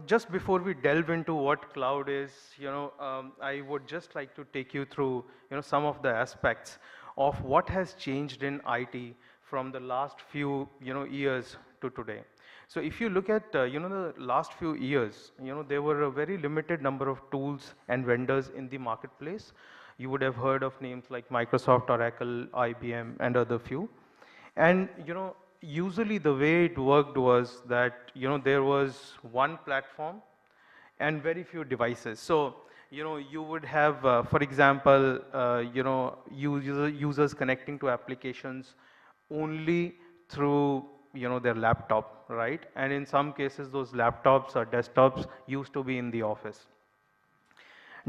just before we delve into what cloud is, I would just like to take you through, some of the aspects of what has changed in IT from the last few, years to today. So if you look at, the last few years, there were a very limited number of tools and vendors in the marketplace. You would have heard of names like Microsoft, Oracle, IBM, and other few. And usually the way it worked was that there was one platform and very few devices. So you would have, for example, users connecting to applications only through their laptop, right? And in some cases, those laptops or desktops used to be in the office.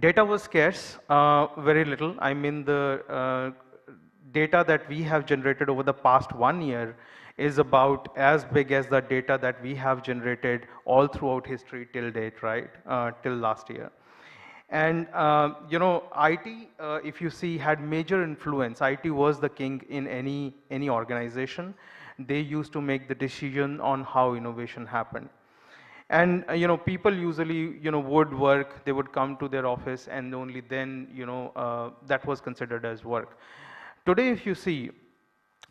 Data was scarce, very little. I mean, the data that we have generated over the past 1 year is about as big as the data that we have generated all throughout history till date, right? Till last year. And IT, if you see, had major influence. IT was the king in any organization. They used to make the decision on how innovation happened. And people usually would work. They would come to their office, and only then that was considered as work. Today, if you see,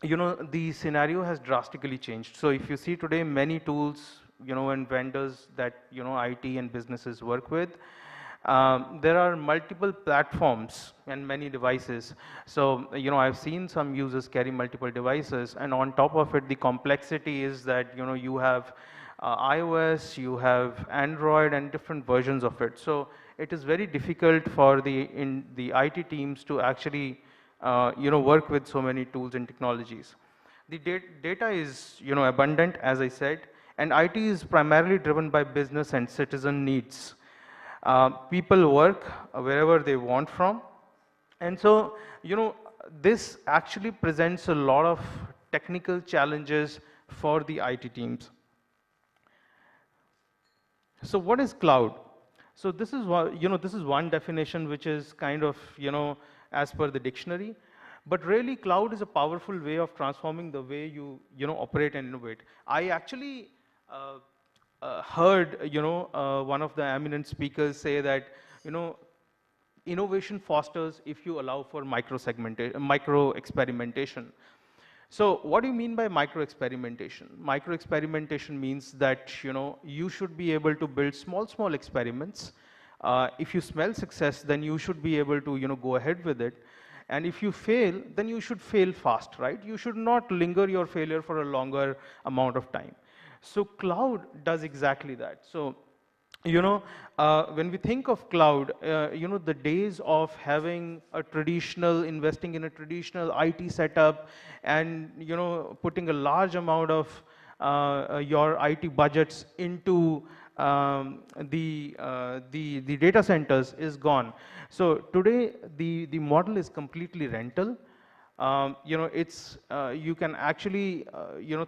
the scenario has drastically changed. So if you see today, many tools and vendors that IT and businesses work with, there are multiple platforms and many devices. So I've seen some users carry multiple devices, and on top of it, the complexity is that you have iOS, you have Android, and different versions of it. So it is very difficult for the IT teams to actually work with so many tools and technologies. The data is abundant, as I said, and IT is primarily driven by business and citizen needs. People work wherever they want from, and so this actually presents a lot of technical challenges for the IT teams. So what is cloud? So this is this is one definition which is kind of as per the dictionary, but really cloud is a powerful way of transforming the way you operate and innovate. I actually heard one of the eminent speakers say that innovation fosters if you allow for micro experimentation. So what do you mean by micro experimentation? Micro experimentation means that you should be able to build small experiments. If you smell success, then you should be able to go ahead with it. And if you fail, then you should fail fast, right? You should not linger your failure for a longer amount of time. So cloud does exactly that. So when we think of cloud, the days of having a investing in a traditional IT setup and, putting a large amount of your IT budgets into the data centers is gone. So today, the model is completely rental. It's you can actually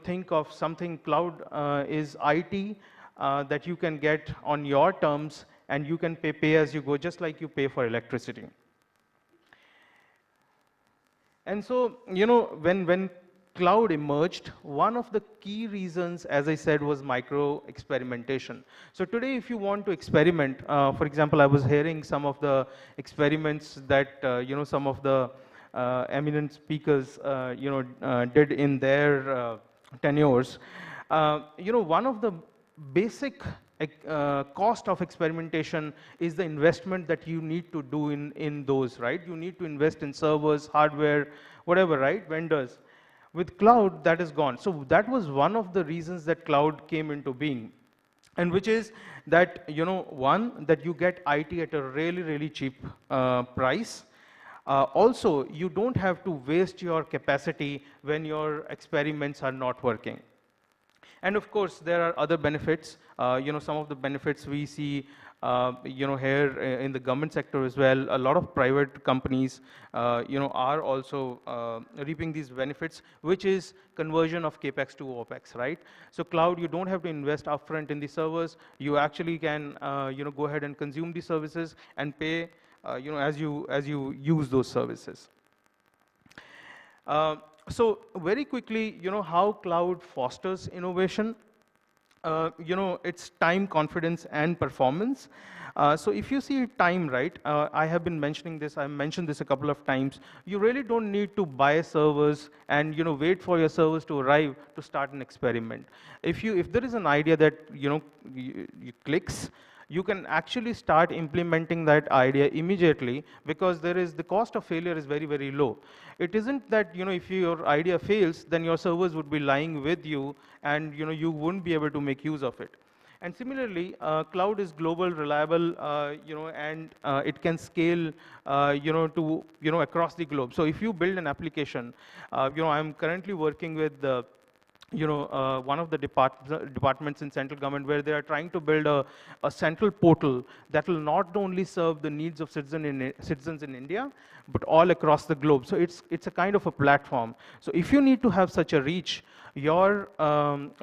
think of something cloud is IT that you can get on your terms, and you can pay as you go, just like you pay for electricity. And so when cloud emerged, one of the key reasons, as I said, was micro experimentation. So today, if you want to experiment, for example, I was hearing some of the experiments that some of the eminent speakers did in their tenures. One of the basic cost of experimentation is the investment that you need to do in those, right? You need to invest in servers, hardware, whatever, right? Vendors. With cloud, that is gone. So that was one of the reasons that cloud came into being. And which is that, one, that you get IT at a really cheap price. Also, you don't have to waste your capacity when your experiments are not working. And of course, there are other benefits. Some of the benefits we see here in the government sector as well. A lot of private companies are also reaping these benefits, which is conversion of capex to opex, right? So cloud, you don't have to invest upfront in the servers. You actually can go ahead and consume the services and pay as you use those services. So very quickly, how cloud fosters innovation. it's time, confidence, and performance. So if you see time, right, I have been mentioning this, I mentioned this a couple of times, you really don't need to buy servers and, wait for your servers to arrive to start an experiment. If there is an idea that, you clicks, you can actually start implementing that idea immediately, because the cost of failure is very, very low. It isn't that, if your idea fails, then your servers would be lying with you, and, you wouldn't be able to make use of it. And similarly, cloud is global, reliable, and it can scale, to, across the globe. So if you build an application, I'm currently working with one of the departments in central government, where they are trying to build a central portal that will not only serve the needs of citizens in India, but all across the globe. So it's a kind of a platform. So if you need to have such a reach, your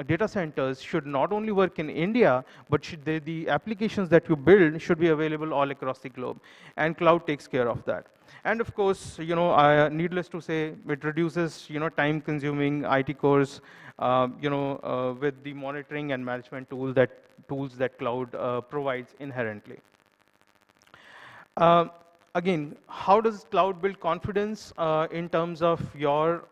data centers should not only work in India, but the applications that you build should be available all across the globe. And cloud takes care of that. And of course, needless to say, it reduces, time-consuming IT cores, with the monitoring and management tools that cloud provides inherently. Again, how does cloud build confidence in terms of your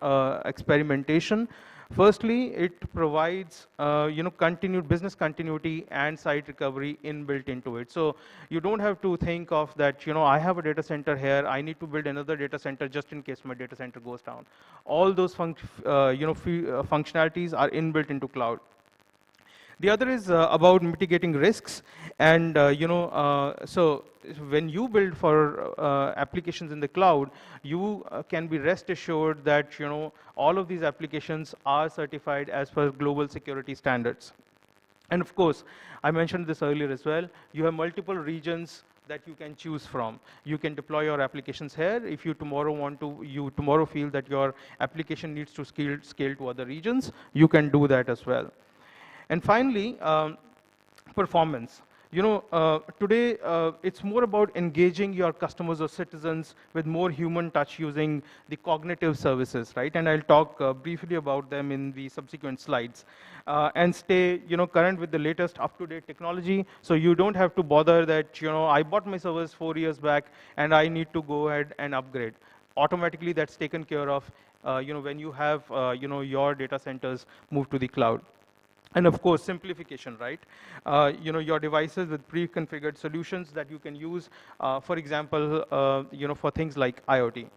experimentation? Firstly, it provides continued business continuity and site recovery inbuilt into it. So you don't have to think of that, I have a data center here, I need to build another data center just in case my data center goes down. All those functionalities are inbuilt into cloud. The other is about mitigating risks, and so when you build for applications in the cloud, you can be rest assured that all of these applications are certified as per global security standards. And of course, I mentioned this earlier as well, you have multiple regions that you can choose from. You can deploy your applications here. If you tomorrow feel that your application needs to scale to other regions, you can do that as well. And finally, performance. Today, it's more about engaging your customers or citizens with more human touch using the cognitive services, right? And I'll talk briefly about them in the subsequent slides. And stay, current with the latest up-to-date technology, so you don't have to bother that, I bought my servers 4 years back, and I need to go ahead and upgrade. Automatically, that's taken care of, when you have, your data centers move to the cloud. And of course, simplification, right? Your devices with pre-configured solutions that you can use, for example, for things like IoT.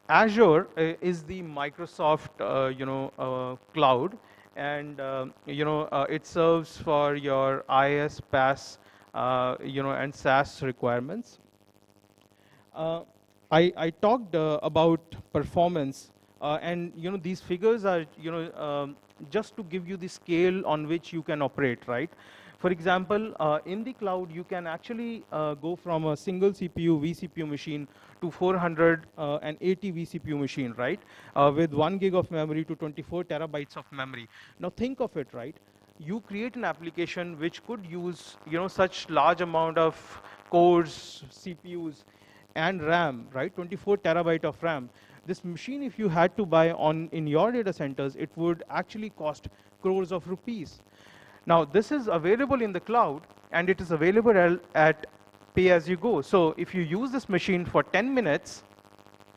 Azure is the Microsoft, cloud, and it serves for your IaaS, PaaS, and SaaS requirements. I talked about performance, and these figures are just to give you the scale on which you can operate, right? For example, in the cloud, you can actually go from a single CPU vCPU machine to 480 vCPU machine, right? With 1 gig of memory to 24 terabytes of memory. Now think of it, right? You create an application which could use such large amount of cores, CPUs, and RAM, right? 24 terabyte of RAM. This machine, if you had to buy in your data centers, it would actually cost crores of rupees. Now, this is available in the cloud, and it is available at pay-as-you-go. So if you use this machine for 10 minutes,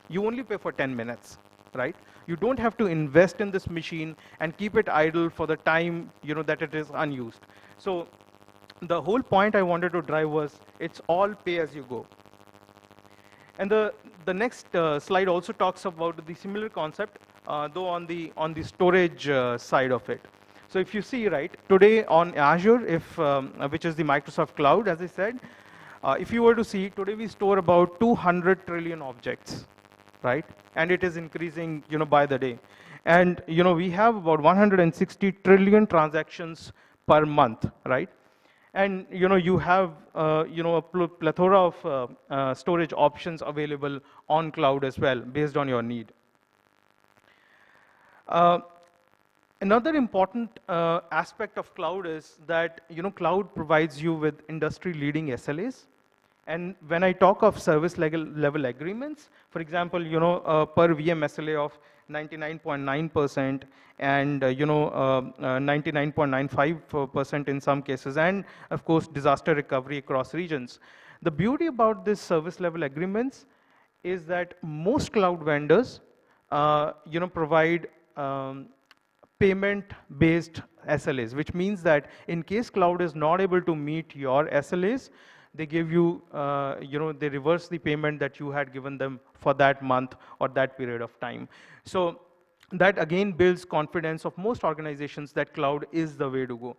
you only pay for 10 minutes, right? You don't have to invest in this machine and keep it idle for the time that it is unused. So the whole point I wanted to drive was it's all pay-as-you-go. And the next slide also talks about the similar concept, though on the storage side of it. So if you see, right, today on Azure, which is the Microsoft Cloud, as I said, if you were to see, today we store about 200 trillion objects, right? And it is increasing, by the day. And we have about 160 trillion transactions per month, right? And you have a plethora of storage options available on cloud as well, based on your need. Another important aspect of cloud is that cloud provides you with industry-leading SLAs And when I talk of service level agreements, for example, per VM SLA of 99.9% and 99.95% in some cases, and of course disaster recovery across regions. The beauty about this service level agreements is that most cloud vendors, provide payment-based SLAs, which means that in case cloud is not able to meet your SLAs, they give you, they reverse the payment that you had given them for that month or that period of time. So that again builds confidence of most organizations that cloud is the way to go.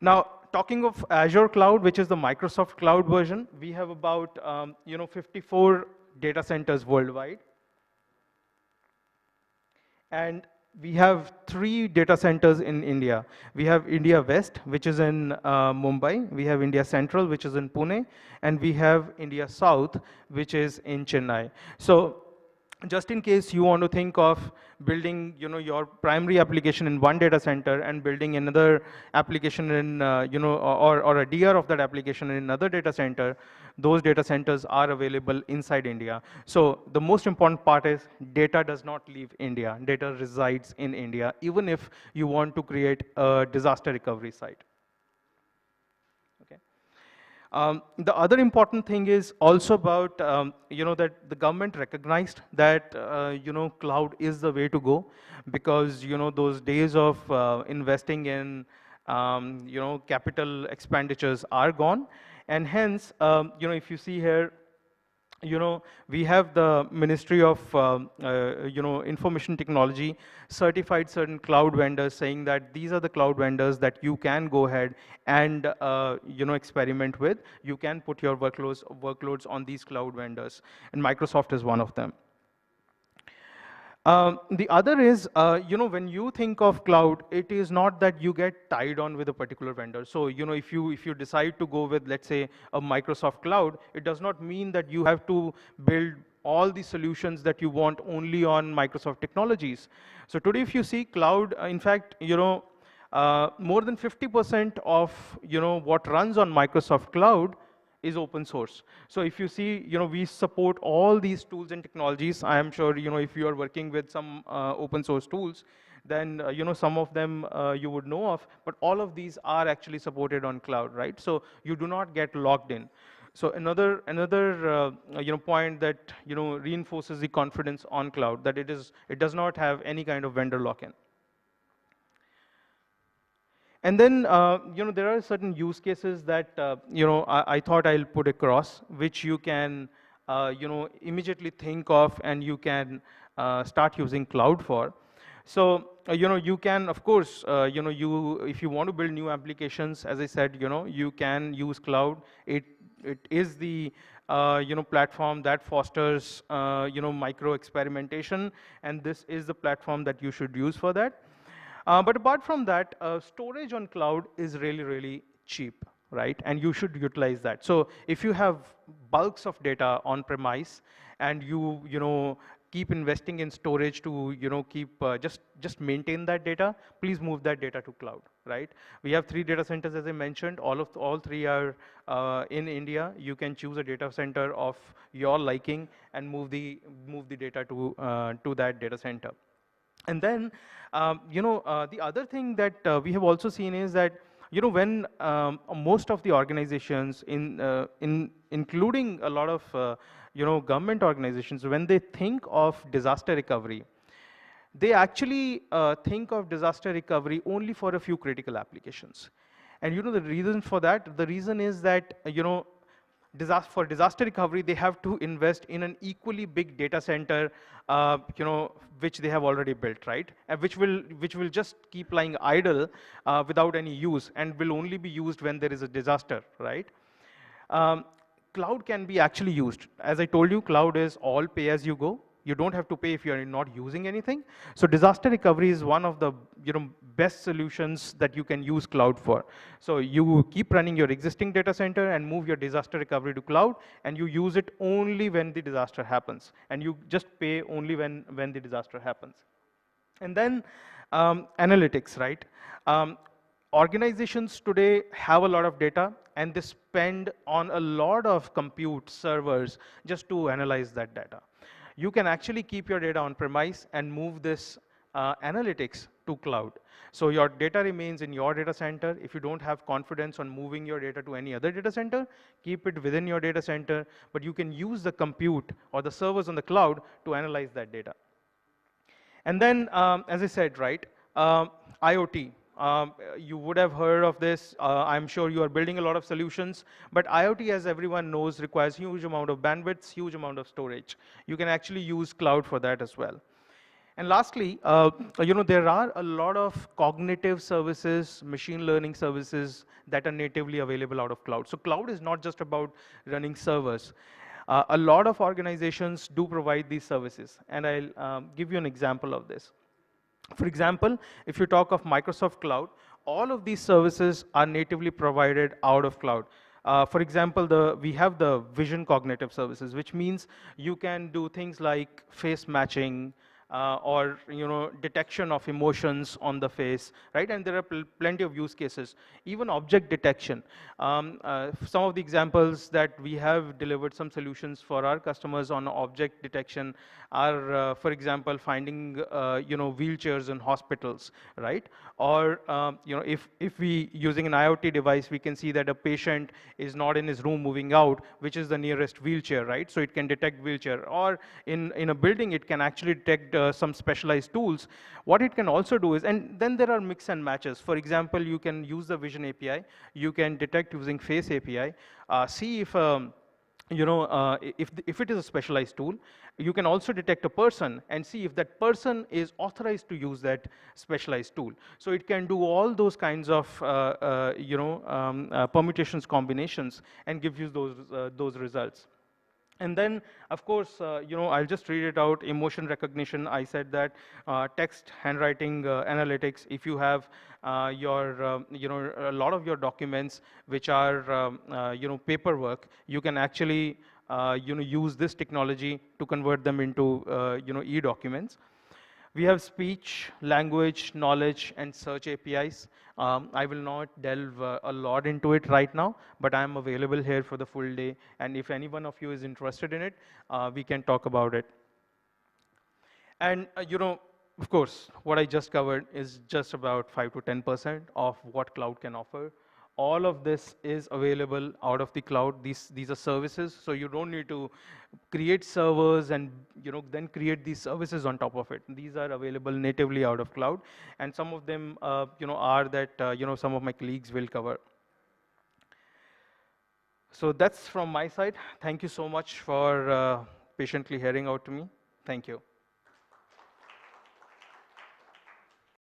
Now, talking of Azure Cloud, which is the Microsoft Cloud version, we have about 54 data centers worldwide. And we have 3 data centers in India. We have India West, which is in Mumbai. We have India Central, which is in Pune. And we have India South, which is in Chennai. So just in case you want to think of building, your primary application in one data center and building another application in, or a DR of that application in another data center, those data centers are available inside India. So the most important part is data does not leave India. Data resides in India, even if you want to create a disaster recovery site. The other important thing is also about, that the government recognized that, cloud is the way to go, because, those days of investing in, capital expenditures are gone. And hence, if you see here, we have the Ministry of, Information Technology certified certain cloud vendors, saying that these are the cloud vendors that you can go ahead and, experiment with. You can put your workloads on these cloud vendors, and Microsoft is one of them. The other is, when you think of cloud, it is not that you get tied on with a particular vendor. So, if you decide to go with, let's say, a Microsoft Cloud, it does not mean that you have to build all the solutions that you want only on Microsoft technologies. So today, if you see cloud, in fact, more than 50% of, what runs on Microsoft Cloud is open source. So if you see, we support all these tools and technologies. I am sure, if you are working with some open source tools, then, some of them you would know of, but all of these are actually supported on cloud, right? So you do not get locked in. So another point that, reinforces the confidence on cloud, that it does not have any kind of vendor lock-in. And then, there are certain use cases that, I thought I'll put across, which you can, immediately think of and you can start using cloud for. So, you can, of course, if you want to build new applications, as I said, you can use cloud. It is the, platform that fosters, micro experimentation, and this is the platform that you should use for that. But apart from that, storage on cloud is really, really cheap, right? And you should utilize that. So if you have bulks of data on premise and you keep investing in storage to keep just maintain that data, please move that data to cloud, right? We have 3 data centers, as I mentioned. All 3 are in India. You can choose a data center of your liking and move the data to that data center. And then, the other thing that we have also seen is that, when most of the organizations, including a lot of, government organizations, when they think of disaster recovery, they actually think of disaster recovery only for a few critical applications. And the reason for that, the reason is that, for disaster recovery, they have to invest in an equally big data center, which they have already built, right? And which will just keep lying idle without any use, and will only be used when there is a disaster, right? Cloud can be actually used. As I told you, cloud is all pay as you go. You don't have to pay if you're not using anything. So disaster recovery is one of the best solutions that you can use cloud for. So you keep running your existing data center and move your disaster recovery to cloud, and you use it only when the disaster happens. And you just pay only when the disaster happens. And then analytics, right? Organizations today have a lot of data, and they spend on a lot of compute servers just to analyze that data. You can actually keep your data on premise and move this analytics to cloud. So your data remains in your data center. If you don't have confidence on moving your data to any other data center, keep it within your data center, but you can use the compute or the servers on the cloud to analyze that data. And then, as I said, right, IoT. You would have heard of this. I'm sure you are building a lot of solutions. But IoT, as everyone knows, requires huge amount of bandwidth, huge amount of storage. You can actually use cloud for that as well. And lastly, there are a lot of cognitive services, machine learning services that are natively available out of cloud. So cloud is not just about running servers. A lot of organizations do provide these services, and I'll give you an example of this. For example, if you talk of Microsoft Cloud, all of these services are natively provided out of cloud. For example, we have the vision cognitive services, which means you can do things like face matching, or detection of emotions on the face, right? And there are plenty of use cases. Even object detection. Some of the examples that we have delivered some solutions for our customers on object detection are, for example, finding wheelchairs in hospitals, right? Or if we using an IoT device, we can see that a patient is not in his room moving out, which is the nearest wheelchair, right? So it can detect wheelchair. Or in a building, it can actually detect some specialized tools. What it can also do is, and then there are mix and matches. For example, you can use the Vision API. You can detect using Face API. See if if it is a specialized tool. You can also detect a person and see if that person is authorized to use that specialized tool. So it can do all those kinds of permutations, combinations, and give you those results. And then, of course, I'll just read it out. Emotion recognition, I said that. Text, handwriting, analytics. If you have a lot of your documents which are, paperwork, you can actually, use this technology to convert them into, e-documents. We have speech, language, knowledge, and search APIs. I will not delve a lot into it right now, but I'm available here for the full day. And if any one of you is interested in it, we can talk about it. And, of course, what I just covered is just about 5 to 10% of what cloud can offer. All of this is available out of the cloud. These are services, so you don't need to create servers and then create these services on top of it. These are available natively out of cloud, and some of them are that some of my colleagues will cover. So that's from my side. Thank you so much for patiently hearing out to me. Thank you.